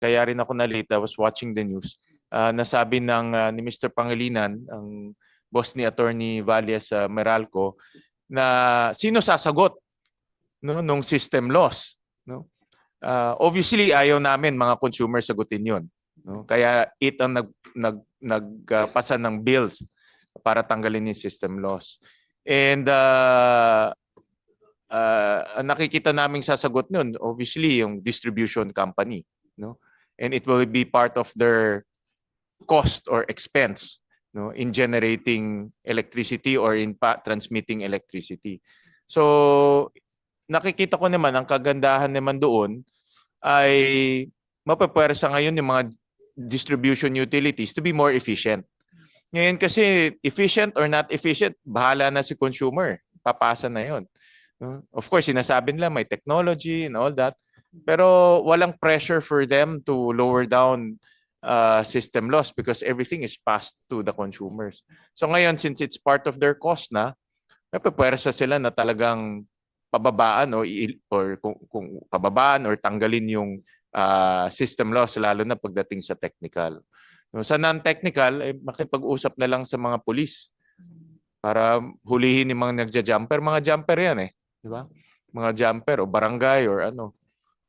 kaya rin ako na-late. I was watching the news. Nasabi ni Mr. Pangilinan, ang boss ni Attorney Valle sa Meralco, na sino sasagot, no, nung system loss, no? Obviously ayaw namin mga consumer sagutin 'yon, no? Kaya it ang nagpasa ng bills para tanggalin yung system loss. And ang nakikita naming sasagot nun, obviously yung distribution company, no? And it will be part of their cost or expense, no, in generating electricity or in transmitting electricity. So nakikita ko naman ang kagandahan naman doon ay mapapwersa ngayon yung mga distribution utilities to be more efficient. Ngayon kasi efficient or not efficient, bahala na si consumer. Papasa na yon. Of course, sinasabi nila may technology and all that. Pero walang pressure for them to lower down system loss because everything is passed to the consumers. So ngayon, since it's part of their cost na, mapapwersa sila na talagang pababaan or kung pababaan or tanggalin yung system loss lalo na pagdating sa technical. No, sa non-technical, makipag-usap na lang sa mga pulis para hulihin yung mga nagja-jumper. Mga jumper yan di ba? Mga jumper o barangay or ano.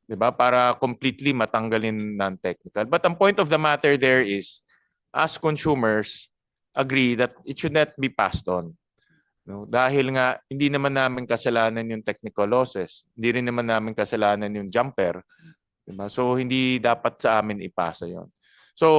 Di ba? Para completely matanggalin non-technical. But ang point of the matter there is, as consumers, agree that it should not be passed on. No? Dahil nga, hindi naman namin kasalanan yung technical losses. Hindi rin naman namin kasalanan yung jumper. Diba? So, hindi dapat sa amin ipasa yon.